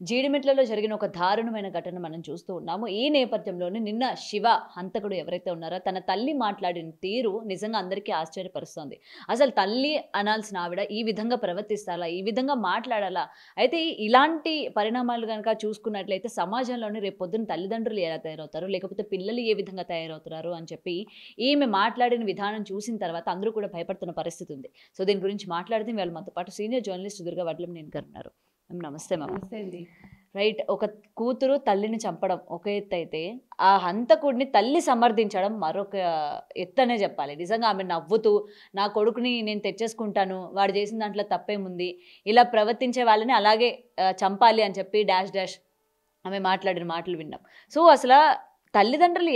జీడిమెట్లలో జరిగిన ఒక దారుణమైన ఘటన మనం చూస్తూ ఉన్నాము. ఈ నేపథ్యంలోనే నిన్న శివ హంతకుడు ఎవరైతే ఉన్నారో తన తల్లి మాట్లాడిన తీరు నిజంగా అందరికీ ఆశ్చర్యపరుస్తోంది. అసలు తల్లి అనాల్సిన ఆవిడ ఈ విధంగా ప్రవర్తిస్తాలా? ఈ విధంగా మాట్లాడాలా? అయితే ఇలాంటి పరిణామాలు గనక చూసుకున్నట్లయితే సమాజంలోని రేపొద్దున తల్లిదండ్రులు ఎలా తయారవుతారు? లేకపోతే పిల్లలు ఏ విధంగా తయారవుతున్నారు అని చెప్పి ఈమె మాట్లాడిన విధానం చూసిన తర్వాత అందరూ కూడా భయపడుతున్న పరిస్థితి ఉంది. సో దీని గురించి మాట్లాడితే ఇవాళ మనతో పాటు సీనియర్ జర్నలిస్ట్ దుర్గా వడ్లమనేని గారు ఉన్నారు. నమస్తే మ్యామ్. నమస్తే అండి. రైట్. ఒక కూతురు తల్లిని చంపడం ఒక ఎత్తు అయితే, ఆ హంతకుడిని తల్లి సమర్థించడం మరొక ఎత్తనే చెప్పాలి. నిజంగా ఆమె నవ్వుతూ, నా కొడుకుని నేను తెచ్చేసుకుంటాను, వాడు చేసిన దాంట్లో తప్పేముంది, ఇలా ప్రవర్తించే వాళ్ళని అలాగే చంపాలి అని చెప్పి డాష్ డాష్ ఆమె మాట్లాడిన మాటలు విన్నాం. సో అసలు తల్లిదండ్రులు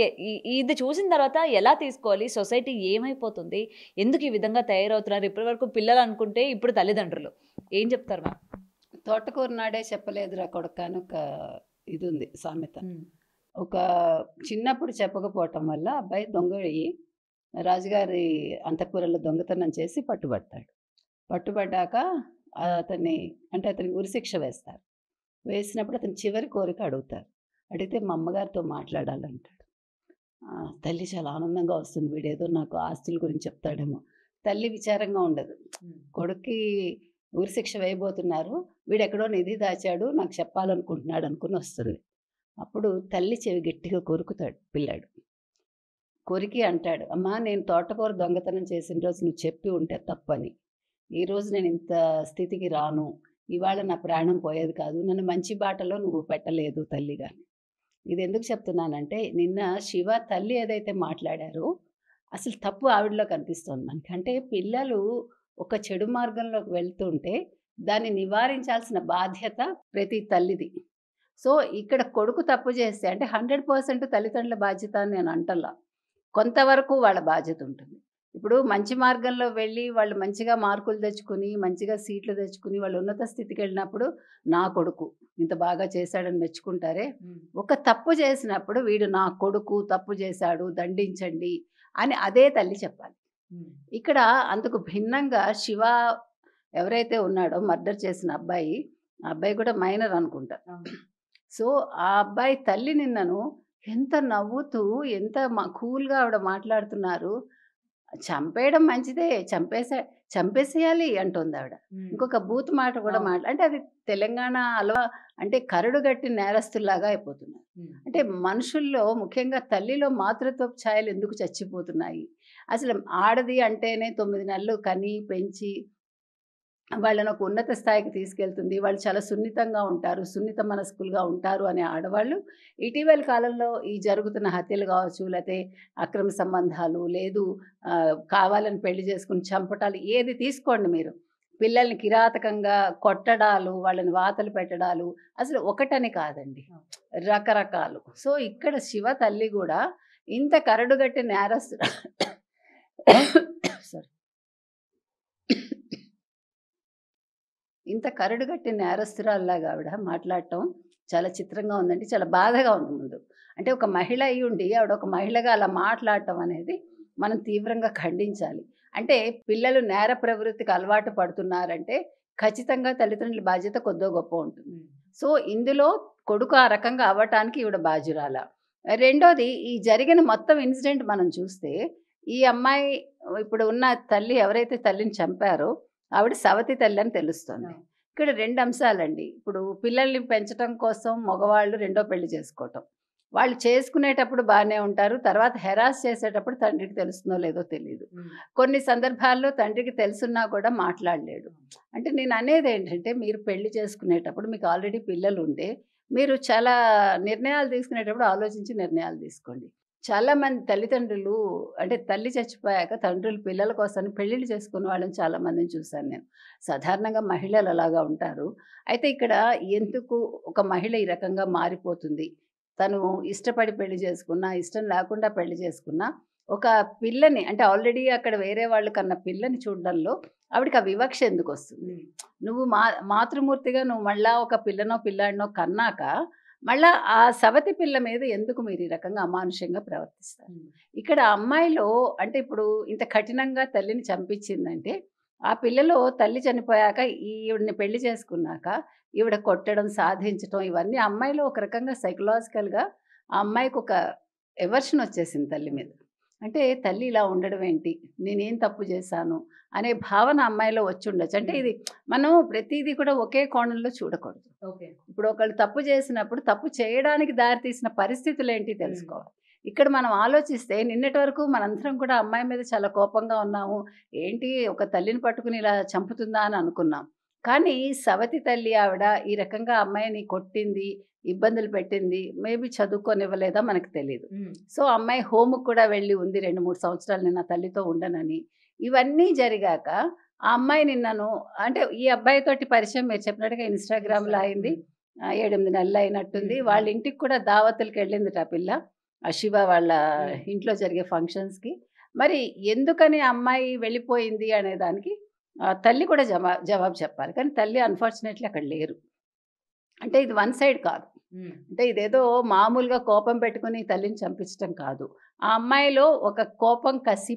ఇది చూసిన తర్వాత ఎలా తీసుకోవాలి? సొసైటీ ఏమైపోతుంది? ఎందుకు ఈ విధంగా తయారవుతున్నారు? ఇప్పటి వరకు పిల్లలు అనుకుంటే ఇప్పుడు తల్లిదండ్రులు ఏం చెప్తారు మ్యామ్? తోటకూర నాడే చెప్పలేదురా కొడుక అని ఒక ఇది ఉంది సామెత. ఒక చిన్నప్పుడు చెప్పకపోవటం వల్ల అబ్బాయి దొంగ అయ్యి రాజుగారి అంతఃపురంలో దొంగతనం చేసి పట్టుబడతాడు. పట్టుబడ్డాక అతనికి ఉరిశిక్ష వేస్తారు. వేసినప్పుడు అతని చివరి కోరిక అడుగుతారు. అడిగితే మా అమ్మగారితో మాట్లాడాలంటాడు. తల్లి చాలా ఆనందంగా వస్తుంది, వీడేదో నాకు ఆస్తుల గురించి చెప్తాడేమో. తల్లి విచారంగా ఉండదు. కొడుక్కి ఉరిశిక్ష వేయబోతున్నారు, వీడెక్కడో నిధి దాచాడు, నాకు చెప్పాలనుకుంటున్నాడు అనుకుని వస్తుంది. అప్పుడు తల్లి చెవి గట్టిగా కొరుకుతాడు పిల్లాడు. కొరికి అంటాడు, అమ్మా నేను తోటకూర దొంగతనం చేసిన రోజు నువ్వు చెప్పి ఉంటే తప్పని, ఈరోజు నేను ఇంత స్థితికి రాను, ఇవాళ నా ప్రాణం పోయేది కాదు, నన్ను మంచి బాటలో నువ్వు పెట్టలేదు తల్లిగా. ఇది ఎందుకు చెప్తున్నానంటే నిన్న శివ తల్లి ఏదైతే మాట్లాడారో అసలు తప్పు ఆవిడలో కనిపిస్తుంది మనకి. అంటే పిల్లలు ఒక చెడు మార్గంలోకి వెళ్తుంటే దాన్ని నివారించాల్సిన బాధ్యత ప్రతి తల్లిది. సో ఇక్కడ కొడుకు తప్పు చేస్తే అంటే 100% తల్లిదండ్రుల బాధ్యత అని నేను అంటల్లా, కొంతవరకు వాళ్ళ బాధ్యత ఉంటుంది. ఇప్పుడు మంచి మార్గంలో వెళ్ళి వాళ్ళు మంచిగా మార్కులు తెచ్చుకుని మంచిగా సీట్లు తెచ్చుకుని వాళ్ళు ఉన్నత స్థితికి వెళ్ళినప్పుడు నా కొడుకు ఇంత బాగా చేశాడని మెచ్చుకుంటారే. ఒక తప్పు చేసినప్పుడు వీడు నా కొడుకు తప్పు చేశాడు, దండించండి అని అదే తల్లి చెప్పాలి. ఇక్కడ అందుకు భిన్నంగా శివ ఎవరైతే ఉన్నాడో మర్డర్ చేసిన అబ్బాయి, ఆ అబ్బాయి కూడా మైనర్ అనుకుంటా. సో ఆ అబ్బాయి తల్లి నిన్నను ఎంత నవ్వుతూ ఎంత కూల్గా ఆవిడ మాట్లాడుతున్నారు. చంపేయడం మంచిదే, చంపేసేయాలి అంటుంది ఆవిడ. ఇంకొక బూత్ మాట కూడా అంటే అది తెలంగాణ అంటే కరడుగట్టి నేరస్తుల్లాగా అయిపోతున్నారు. అంటే మనుషుల్లో ముఖ్యంగా తల్లిలో మాతృత్వ ఛాయలు ఎందుకు చచ్చిపోతున్నాయి? అసలు ఆడది అంటేనే 9 నెలలు కని పెంచి వాళ్ళని ఒక ఉన్నత స్థాయికి తీసుకెళ్తుంది, వాళ్ళు చాలా సున్నితంగా ఉంటారు, సున్నిత మనస్కులుగా ఉంటారు అనే ఆడవాళ్ళు ఇటీవల కాలంలో ఈ జరుగుతున్న హత్యలు కావచ్చు, లేకపోతే అక్రమ సంబంధాలు, లేదు కావాలని పెళ్లి చేసుకుని చంపటాలు, ఏది తీసుకోండి మీరు, పిల్లల్ని కిరాతకంగా కొట్టడాలు, వాళ్ళని వాతలు పెట్టడాలు, అసలు ఒకటని కాదండి, రకరకాలు. సో ఇక్కడ శివ తల్లి కూడా ఇంత కరడుగట్టి నేరస్తు ఇంత కరడుగట్టి నేరస్తురాల్లాగా ఆవిడ మాట్లాడటం చాలా చిత్రంగా ఉందండి, చాలా బాధగా ఉంది. ముందు అంటే ఒక మహిళ అయి ఉండి ఆవిడ ఒక మహిళగా అలా మాట్లాడటం అనేది మనం తీవ్రంగా ఖండించాలి. అంటే పిల్లలు నేర ప్రవృత్తికి అలవాటు పడుతున్నారంటే ఖచ్చితంగా తల్లిదండ్రుల బాధ్యత కొద్దో గొప్ప ఉంటుంది. సో ఇందులో కొడుకు ఆ రకంగా అవ్వటానికి ఈవిడ బాధ్యురాల. రెండోది, ఈ జరిగిన మొత్తం ఇన్సిడెంట్ మనం చూస్తే ఈ అమ్మాయి ఇప్పుడు ఉన్న తల్లి ఎవరైతే తల్లిని చంపారో ఆవిడ సవతి తల్లి అని తెలుస్తుంది. ఇక్కడ 2 అంశాలండి. ఇప్పుడు పిల్లల్ని పెంచడం కోసం మగవాళ్ళు రెండో పెళ్లి చేసుకోవటం, వాళ్ళు చేసుకునేటప్పుడు బాగానే ఉంటారు, తర్వాత హెరాస్ చేసేటప్పుడు తండ్రికి తెలుస్తుందో లేదో తెలియదు. కొన్ని సందర్భాల్లో తండ్రికి తెలుసున్నా కూడా మాట్లాడలేడు. అంటే నేను అనేది ఏంటంటే, మీరు పెళ్లి చేసుకునేటప్పుడు మీకు ఆల్రెడీ పిల్లలు ఉంటే మీరు చాలా నిర్ణయాలు తీసుకునేటప్పుడు ఆలోచించి నిర్ణయాలు తీసుకోండి. చాలామంది తల్లిదండ్రులు అంటే తల్లి చచ్చిపోయాక తండ్రులు పిల్లల కోసం పెళ్ళిళ్ళు చేసుకున్న వాళ్ళని చాలామందిని చూశాను నేను. సాధారణంగా మహిళలు అలాగా ఉంటారు. అయితే ఇక్కడ ఎందుకు ఒక మహిళ ఈ రకంగా మారిపోతుంది? తను ఇష్టపడి పెళ్లి చేసుకున్నా, ఇష్టం లేకుండా పెళ్లి చేసుకున్నా, ఒక పిల్లని అంటే ఆల్రెడీ అక్కడ వేరే వాళ్ళు కన్నా పిల్లని చూడడంలో ఆవిడకి ఆ వివక్ష ఎందుకు వస్తుంది? నువ్వు మాతృమూర్తిగా నువ్వు మళ్ళా ఒక పిల్లనో పిల్లాడినో కన్నాక మళ్ళా ఆ సవతి పిల్ల మీద ఎందుకు మీరు ఈ రకంగా అమానుషంగా ప్రవర్తిస్తారు? ఇక్కడ అమ్మాయిలో అంటే ఇప్పుడు ఇంత కఠినంగా తల్లిని చంపించిందంటే ఆ పిల్లలు తల్లి చనిపోయాక ఈవిడని పెళ్లి చేసుకున్నాక ఈవిడ కొట్టడం, సాధించటం ఇవన్నీ అమ్మాయిలో ఒక రకంగా సైకలాజికల్‌గా ఆ అమ్మాయికి ఒక ఎవర్షన్ వచ్చేసింది తల్లి మీద. అంటే తల్లి ఇలా ఉండడం ఏంటి? నేనేం తప్పు చేశాను? అనే భావన అమ్మాయిలో వచ్చుండొచ్చు. అంటే ఇది మనం ప్రతీదీ కూడా ఒకే కోణంలో చూడకూడదు. ఓకే. ఇప్పుడు ఒకళ్ళు తప్పు చేసినప్పుడు తప్పు చేయడానికి దారితీసిన పరిస్థితులేంటి తెలుసుకోవాలి. ఇక్కడ మనం ఆలోచిస్తే నిన్నటి వరకు మనందరం కూడా అమ్మాయి మీద చాలా కోపంగా ఉన్నాము. ఏంటి ఒక తల్లిని పట్టుకుని ఇలా చంపుతుందా అని అనుకున్నాం. కానీ సవతి తల్లి ఆవిడ ఈ రకంగా అమ్మాయిని కొట్టింది, ఇబ్బందులు పెట్టింది. మేబీ చదువుకోనివ్వలేదా మనకు తెలీదు. సో అమ్మాయి హోమ్‌కి కూడా వెళ్ళి ఉంది 2, 3 సంవత్సరాలు నేను నా తల్లితో ఉండనని. ఇవన్నీ జరిగాక ఆ అమ్మాయి నిన్నను అంటే ఈ అబ్బాయితోటి పరిచయం మీరు చెప్పినట్టుగా ఇన్‌స్టాగ్రామ్‌లో అయింది. 7, 8 నెలలు అయినట్టుంది. వాళ్ళ ఇంటికి కూడా దావతులకి వెళ్ళిందట ఆ పిల్ల. ఆ శివ వాళ్ళ ఇంట్లో జరిగే ఫంక్షన్స్‌కి. మరి ఎందుకని ఆ అమ్మాయి వెళ్ళిపోయింది అనే దానికి తల్లి కూడా జవాబు చెప్పాలి. కానీ తల్లి అన్‌ఫార్చునేట్‌లీ అక్కడ లేరు. అంటే ఇది వన్ సైడ్ కాదు. అంటే ఇదేదో మామూలుగా కోపం పెట్టుకుని తల్లిని చంపించటం కాదు. ఆ అమ్మాయిలో ఒక కోపం, కసి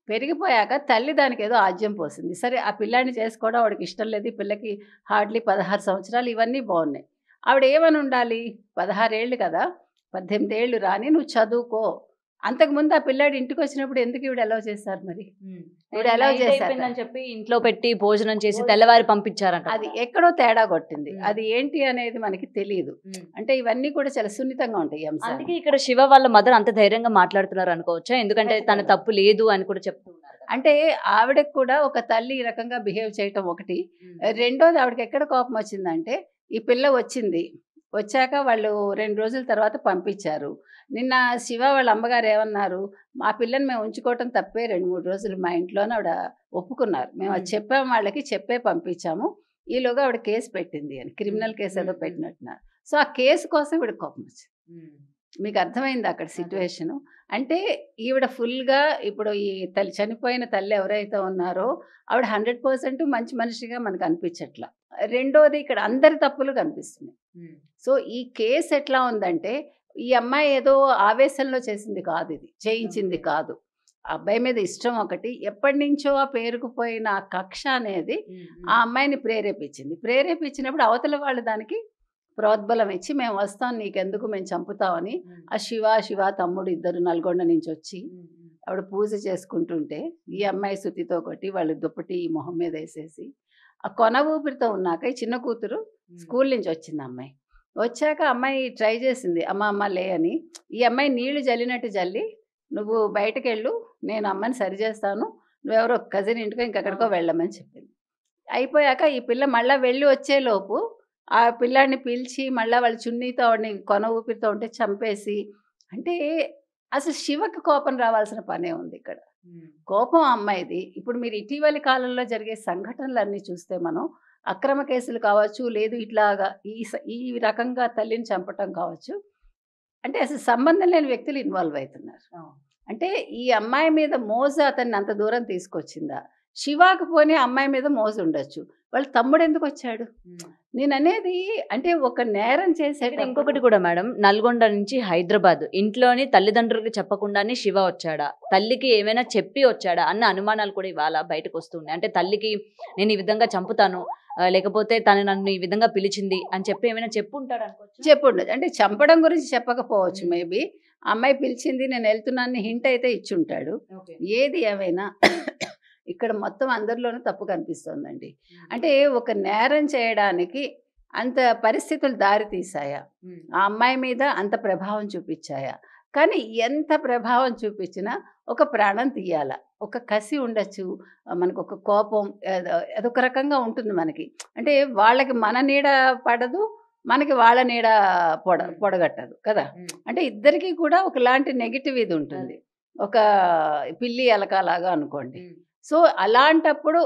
పెరిగిపోయాక తల్లి దానికేదో ఆజ్యం పోసింది. సరే ఆ పిల్లాడిని చేసుకోవడం ఆవిడకి ఇష్టం లేదు. ఈ పిల్లకి హార్డ్‌లీ 16 సంవత్సరాలు ఇవన్నీ బావున్నాయి. ఆవిడ ఏమని ఉండాలి? 16 ఏళ్ళు కదా! 18 ఏళ్ళు రాని నువ్వు చదువుకో. అంతకుముందు ఆ పిల్లాడు ఇంటికొచ్చినప్పుడు ఎందుకు ఈవిడ అలౌ చేశారు మరి? ఈవిడ అలౌ చేశారట. అని చెప్పి ఇంట్లో పెట్టి భోజనం చేసి తెల్లవారి పంపించారంట. అది ఎక్కడో తేడా కొట్టింది. అది ఏంటి అనేది మనకి తెలీదు. అంటే ఇవన్నీ కూడా చాలా సున్నితంగా ఉంటాయి ఈ అంశాలు. అందుకే ఇక్కడ శివ వాళ్ళ మదర్ అంత ధైర్యంగా మాట్లాడుతున్నారు అనుకోవచ్చా? ఎందుకంటే తన తప్పు లేదు అని కూడా చెప్తున్నారు. అంటే ఆవిడకి కూడా ఒక తల్లి ఈ రకంగా బిహేవ్ చేయటం ఒకటి. రెండోది ఆవిడకి ఎక్కడ కోపం వచ్చిందంటే ఈ పిల్ల వచ్చింది. వచ్చాక వాళ్ళు 2 రోజుల తర్వాత పంపించారు. నిన్న శివ వాళ్ళ అమ్మగారు ఏమన్నారు? మా పిల్లని మేము ఉంచుకోవటం తప్పే 2, 3 రోజులు మా ఇంట్లోనే ఆవిడ ఒప్పుకున్నారు. మేము అది చెప్పాము వాళ్ళకి, చెప్పే పంపించాము. ఈలోగా ఆవిడ కేసు పెట్టింది అని. క్రిమినల్ కేసు ఏదో పెట్టినట్టున్నారు. సో ఆ కేసు కోసం ఈవిడకి కోపం వచ్చింది. మీకు అర్థమైందా అక్కడ సిట్యుయేషను? అంటే ఈవిడ ఫుల్‌గా ఇప్పుడు ఈ తల్లి చనిపోయిన తల్లి ఎవరైతే ఉన్నారో ఆవిడ 100% మంచి మనిషిగా మనకు అనిపించట్ల. రెండోది ఇక్కడ అందరి తప్పులు కనిపిస్తున్నాయి. సో ఈ కేసు ఎట్లా ఉందంటే ఈ అమ్మాయి ఏదో ఆవేశంలో చేసింది కాదు ఇది. చేయించింది కాదు. ఆ అబ్బాయి మీద ఇష్టం ఒకటి. ఎప్పటినుంచో ఆ పేరుకుపోయిన ఆ కక్ష అనేది ఆ అమ్మాయిని ప్రేరేపించింది. ప్రేరేపించినప్పుడు అవతల వాళ్ళు దానికి ప్రోద్బలం ఇచ్చి మేము వస్తాం నీకెందుకు మేము చంపుతామని ఆ శివ తమ్ముడు ఇద్దరు నల్గొండ నుంచి వచ్చి ఆవిడ పూజ చేసుకుంటుంటే ఈ అమ్మాయి సుత్తితో కొట్టి వాళ్ళు దుప్పటి మొహం మీద వేసేసి ఆ కొన ఊపిరితో ఉన్నాక ఈ చిన్న కూతురు స్కూల్ నుంచి వచ్చింది అమ్మాయి. వచ్చాక అమ్మాయి ట్రై చేసింది అమ్మ లే అని. ఈ అమ్మాయి నీళ్లు జల్లినట్టు జల్లి నువ్వు బయటకెళ్ళు నేను అమ్మని సరి చేస్తాను, నువ్వెవరో కజిన్ ఇంటికో ఇంకెక్కడికో వెళ్ళమని చెప్పింది. అయిపోయాక ఈ పిల్ల మళ్ళీ వెళ్ళి వచ్చేలోపు ఆ పిల్లాడిని పిలిచి మళ్ళీ వాళ్ళ చున్నీతో ఆవిడని కొన ఊపిరితో ఉంటే చంపేసి. అంటే అసలు శివకి కోపం రావాల్సిన పనే ఉంది ఇక్కడ. కోపం అమ్మాయిది. ఇప్పుడు మీరు ఇటీవలి కాలంలో జరిగే సంఘటనలన్నీ చూస్తే మనం అక్రమ కేసులు కావచ్చు, లేదు ఇట్లాగా ఈ రకంగా తల్లిని చంపటం కావచ్చు. అంటే అసలు సంబంధం లేని వ్యక్తులు ఇన్వాల్వ్ అవుతున్నారు. అంటే ఈ అమ్మాయి మీద మోజు అతన్ని అంత దూరం తీసుకొచ్చిందా? శివాకు పోనీ అమ్మాయి మీద మోజు ఉండొచ్చు. వాళ్ళ తమ్ముడు ఎందుకు వచ్చాడు? నేను అనేది అంటే ఒక నేరం చేసే ఇంకొకటి కూడా మేడం, నల్గొండ నుంచి హైదరాబాద్ ఇంట్లోని తల్లిదండ్రులకి చెప్పకుండానే శివ వచ్చాడా, తల్లికి ఏమైనా చెప్పి వచ్చాడా అన్న అనుమానాలు కూడా ఇవాళ బయటకు వస్తున్నాయి. అంటే తల్లికి నేను ఈ విధంగా చంపుతాను, లేకపోతే తను నన్ను ఈ విధంగా పిలిచింది అని చెప్పి ఏమైనా చెప్పుంటాడు అనుకోవచ్చు. చెప్పుండదు. అంటే చంపడం గురించి చెప్పకపోవచ్చు. మేబీ అమ్మాయి పిలిచింది నేను వెళ్తున్నాను హింట్ అయితే ఇచ్చుంటాడు. ఏది ఏమైనా ఇక్కడ మొత్తం అందరిలోనూ తప్పు కనిపిస్తోందండి. అంటే ఒక నేరం చేయడానికి అంత పరిస్థితులు దారి తీసాయా? ఆ అమ్మాయి మీద అంత ప్రభావం చూపించాయా? కానీ ఎంత ప్రభావం చూపించినా ఒక ప్రాణం తీయాల, ఒక కసి ఉండొచ్చు, మనకు ఒక కోపం అదొక రకంగా ఉంటుంది మనకి. అంటే వాళ్ళకి మన నీడ పడదు, మనకి వాళ్ళ నీడ పొడగట్టదు కదా. అంటే ఇద్దరికీ కూడా ఒకలాంటి నెగిటివ్ ఇది ఉంటుంది, ఒక పిల్లి ఎలకలాగా అనుకోండి. సో అలాంటప్పుడు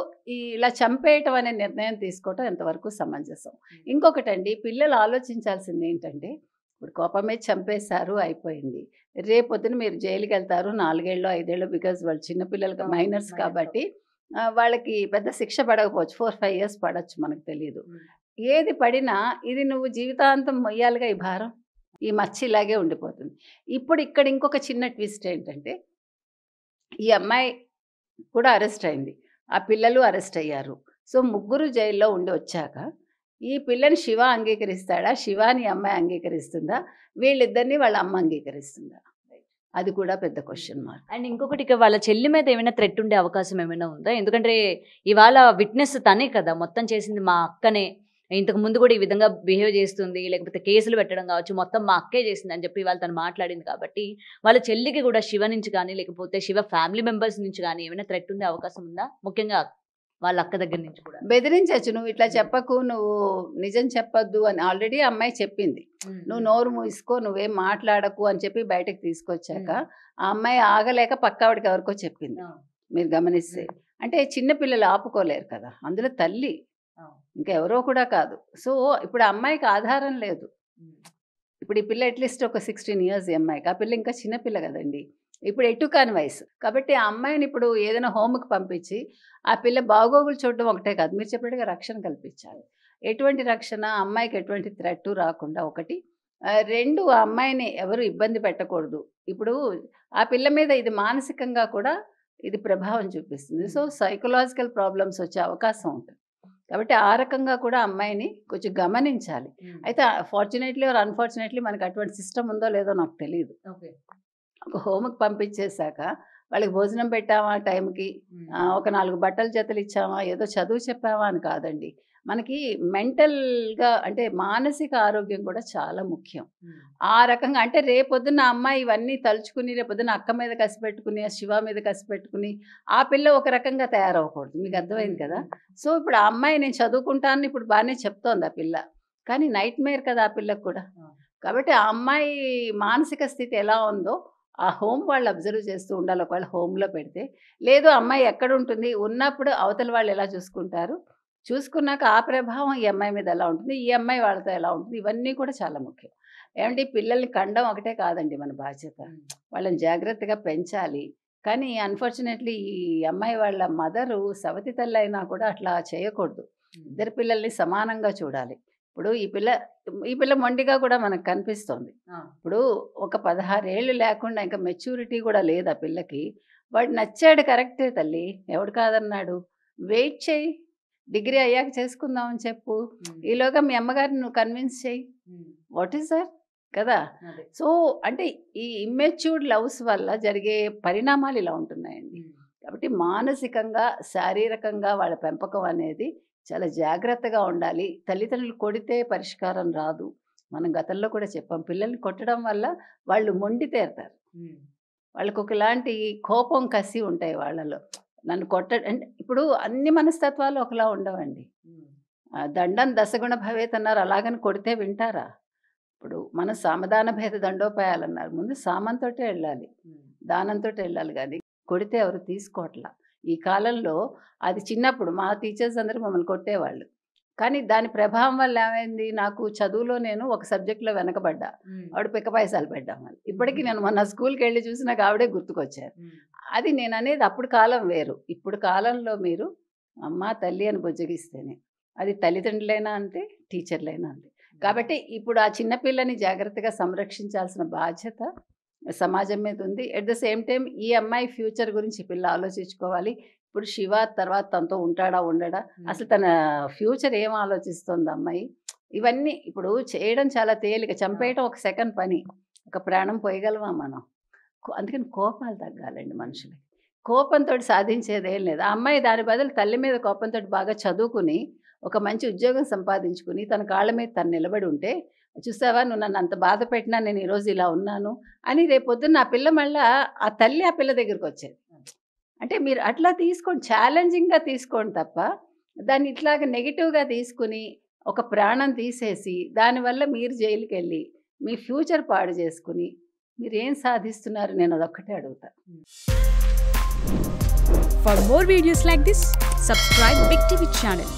ఇలా చంపేయటం అనే నిర్ణయం తీసుకోవటం ఎంతవరకు సమంజసం? ఇంకొకటండి, పిల్లలు ఆలోచించాల్సింది ఏంటంటే ఇప్పుడు కోపమే చంపేశారు అయిపోయింది. రేపొద్దున మీరు జైలుకి వెళ్తారు 4 ఏళ్ళో 5 ఏళ్ళో, బికాజ్ వాళ్ళు చిన్నపిల్లలకి మైనర్స్ కాబట్టి వాళ్ళకి పెద్ద శిక్ష పడకపోవచ్చు, 4-5 years పడవచ్చు, మనకు తెలియదు. ఏది పడినా ఇది నువ్వు జీవితాంతం మొయ్యాలిగా ఈ భారం, ఈ మచ్చ ఇలాగే ఉండిపోతుంది. ఇప్పుడు ఇక్కడ ఇంకొక చిన్న ట్విస్ట్ ఏంటంటే ఈ అమ్మాయి కూడా అరెస్ట్ అయింది. ఆ పిల్లలు అరెస్ట్ అయ్యారు. సో ముగ్గురు జైల్లో ఉండి వచ్చాక ఈ పిల్లని శివ అంగీకరిస్తాడా, శివాని అమ్మాయి అంగీకరిస్తుందా, వీళ్ళిద్దరిని వాళ్ళ అమ్మ అంగీకరిస్తుందా? అది కూడా పెద్ద క్వశ్చన్ మార్క్. అండ్ ఇంకొకటి, ఇక వాళ్ళ చెల్లి మీద ఏమైనా థ్రెట్ ఉండే అవకాశం ఏమైనా ఉందా? ఎందుకంటే ఇవాళ విట్నెస్ తనే కదా, మొత్తం చేసింది మా అక్కనే, ఇంతకు ముందు కూడా ఈ విధంగా బిహేవ్ చేస్తుంది, లేకపోతే కేసులు పెట్టడం కావచ్చు, మొత్తం మా అక్కే చేసింది అని చెప్పి వాళ్ళు తను మాట్లాడింది. కాబట్టి వాళ్ళ చెల్లికి కూడా శివ నుంచి కానీ, లేకపోతే శివ ఫ్యామిలీ మెంబర్స్ నుంచి కానీ ఏమైనా థ్రెట్ ఉండే అవకాశం ఉందా? ముఖ్యంగా వాళ్ళ అక్క దగ్గర నుంచి కూడా బెదిరించచ్చు, నువ్వు ఇట్లా చెప్పకు, నువ్వు నిజం చెప్పొద్దు అని ఆల్రెడీ అమ్మాయి చెప్పింది. నువ్వు నోరు మూసుకో, నువ్వేం మాట్లాడకు అని చెప్పి బయటకు తీసుకొచ్చాక ఆ అమ్మాయి ఆగలేక పక్కావిడికి ఎవరికో చెప్పింది. మీరు గమనిస్తే అంటే చిన్న పిల్లలు ఆపుకోలేరు కదా, అందులో తల్లి ఇంకా ఎవరో కూడా కాదు. సో ఇప్పుడు అమ్మాయికి ఆధారం లేదు. ఇప్పుడు ఈ పిల్ల అట్లీస్ట్ ఒక 16 years ఈ అమ్మాయికి, ఆ పిల్ల ఇంకా చిన్నపిల్ల కదండి, ఇప్పుడు ఎటు కాని వయసు. కాబట్టి ఆ అమ్మాయిని ఇప్పుడు ఏదైనా హోమ్కి పంపించి ఆ పిల్ల బాగోగులు చూడడం ఒకటే కాదు, మీరు చెప్పినట్టుగా రక్షణ కల్పించాలి. ఎటువంటి రక్షణ, అమ్మాయికి ఎటువంటి థ్రెట్ రాకుండా ఒకటి. రెండు, ఆ అమ్మాయిని ఎవరు ఇబ్బంది పెట్టకూడదు. ఇప్పుడు ఆ పిల్ల మీద ఇది మానసికంగా కూడా ఇది ప్రభావం చూపిస్తుంది. సో సైకలాజికల్ ప్రాబ్లమ్స్ వచ్చే అవకాశం ఉంటుంది. కాబట్టి ఆ రకంగా కూడా అమ్మాయిని కొంచెం గమనించాలి. అయితే ఫార్చునేట్లీ ఆర్ అన్ఫార్చునేట్లీ మనకు అటువంటి సిస్టమ్ ఉందో లేదో నాకు తెలియదు. ఒక హోమ్కి పంపించేశాక వాళ్ళకి భోజనం పెట్టామా టైంకి, ఒక 4 బట్టలు జతలు ఇచ్చామా, ఏదో చదువు చెప్పామా అని కాదండి. మనకి మెంటల్గా అంటే మానసిక ఆరోగ్యం కూడా చాలా ముఖ్యం. ఆ రకంగా అంటే రేపొద్దున అమ్మాయి ఇవన్నీ తలుచుకుని రేపొద్దున అక్క మీద కసిపెట్టుకుని, ఆ శివ మీద కసిపెట్టుకుని ఆ పిల్ల ఒక రకంగా తయారవ్వకూడదు. మీకు అర్థమైంది కదా. సో ఇప్పుడు ఆ అమ్మాయి నేను చదువుకుంటానని ఇప్పుడు బాగానే చెప్తోంది ఆ పిల్ల, కానీ నైట్ మేర్ కదా ఆ పిల్లకు కూడా. కాబట్టి ఆ అమ్మాయి మానసిక స్థితి ఎలా ఉందో ఆ హోమ్ వాళ్ళు అబ్జర్వ్ చేస్తూ ఉండాలి. ఒకవేళ హోమ్లో పెడితే, లేదు అమ్మాయి ఎక్కడ ఉంటుంది, ఉన్నప్పుడు అవతల వాళ్ళు ఎలా చూసుకుంటారు, చూసుకున్నాక ఆ ప్రభావం ఈ అమ్మాయి మీద ఎలా ఉంటుంది, ఈ అమ్మాయి వాళ్ళతో ఎలా ఉంటుంది, ఇవన్నీ కూడా చాలా ముఖ్యం. ఏమంటే పిల్లల్ని కండం ఒకటే కాదండి మన బాధ్యత, వాళ్ళని జాగ్రత్తగా పెంచాలి. కానీ అన్ఫార్చునేట్లీ ఈ అమ్మాయి వాళ్ళ మదరు సవతి తల్లి అయినా కూడా అట్లా చేయకూడదు. ఇద్దరు పిల్లల్ని సమానంగా చూడాలి. ఇప్పుడు ఈ పిల్ల మొండిగా కూడా మనకు కనిపిస్తోంది. ఇప్పుడు ఒక 16 ఏళ్ళు లేకుండా ఇంకా మెచ్యూరిటీ కూడా లేదు ఆ పిల్లకి. వాడు నచ్చాడు కరెక్టే తల్లి, ఎవడు కాదన్నాడు, వెయిట్ చేయి, డిగ్రీ అయ్యాక చేసుకుందామని చెప్పు, ఈలోగా మీ అమ్మగారిని నువ్వు కన్విన్స్ చేయి. వాట్ ఈస్ దట్ కదా. సో అంటే ఈ ఇమ్మెచ్యూర్డ్ లవ్స్ వల్ల జరిగే పరిణామాలు ఇలా ఉంటున్నాయండి. కాబట్టి మానసికంగా శారీరకంగా వాళ్ళ పెంపకం అనేది చాలా జాగ్రత్తగా ఉండాలి. తల్లిదండ్రులు కొడితే పరిష్కారం రాదు. మనం గతంలో కూడా చెప్పాం, పిల్లల్ని కొట్టడం వల్ల వాళ్ళు మొండి తేరుతారు. వాళ్ళకి ఒకలాంటి కోపం కసి ఉంటాయి వాళ్ళలో. నన్ను అంటే ఇప్పుడు అన్ని మనస్తత్వాలు ఒకలా ఉండవండి. దండం దశగుణ భవేత్ అన్నారు, అలాగని కొడితే వింటారా? ఇప్పుడు మన సామధాన భేద దండోపాయాలు అన్నారు, ముందు సామంతో వెళ్ళాలి, దానంతో వెళ్ళాలి, కానీ కొడితే ఎవరు తీసుకోవట్లా. ఈ కాలంలో అది చిన్నప్పుడు మా టీచర్స్ అందరూ మమ్మల్ని కొట్టేవాళ్ళు, కానీ దాని ప్రభావం వల్ల ఏమైంది, నాకు చదువులో నేను ఒక సబ్జెక్ట్లో వెనకబడ్డా, ఆవిడ పిక్క పైసలు పెట్టాం. ఇప్పటికీ నేను మొన్న స్కూల్కి వెళ్ళి చూసినాక ఆవిడే గుర్తుకొచ్చారు. అది నేను అనేది అప్పుడు కాలం వేరు. ఇప్పుడు కాలంలో మీరు అమ్మ తల్లి అని బుజ్జగిస్తేనే, అది తల్లిదండ్రులైనా అంతే, టీచర్లైనా అంతే. కాబట్టి ఇప్పుడు ఆ చిన్నపిల్లని జాగ్రత్తగా సంరక్షించాల్సిన బాధ్యత సమాజం మీద ఉంది. ఎట్ ద సేమ్ టైం ఈ అమ్మాయి ఫ్యూచర్ గురించి పిల్ల ఆలోచించుకోవాలి. ఇప్పుడు శివ తర్వాత తనతో ఉంటాడా ఉండడా, అసలు తన ఫ్యూచర్ ఏం ఆలోచిస్తుంది అమ్మాయి, ఇవన్నీ ఇప్పుడు చేయడం చాలా తేలిక, చంపేయటం ఒక సెకండ్ పని, ఒక ప్రాణం పోయగలమా మనం? అందుకని కోపాలు తగ్గాలండి మనుషులకి. కోపంతో సాధించేదేం లేదు. ఆ అమ్మాయి దాని బదులు తల్లి మీద కోపంతో బాగా చదువుకుని ఒక మంచి ఉద్యోగం సంపాదించుకుని తన కాళ్ళ మీద తను నిలబడి ఉంటే, చూసావా నువ్వు నన్ను అంత బాధ పెట్టినా నేను ఈరోజు ఇలా ఉన్నాను అని రేపొద్దున్న ఆ పిల్ల మళ్ళీ ఆ తల్లి ఆ పిల్ల దగ్గరికి వచ్చేది. అంటే మీరు అట్లా తీసుకోండి, ఛాలెంజింగ్గా తీసుకోండి తప్ప దాన్ని ఇట్లాగా నెగిటివ్గా తీసుకుని ఒక ప్రాణం తీసేసి దానివల్ల మీరు జైలుకి వెళ్ళి మీ ఫ్యూచర్ పాడు చేసుకుని మీరు ఏం సాధిస్తున్నారు, నేను అదొక్కటే అడుగుతా. For more videos like this, subscribe Big TV channel.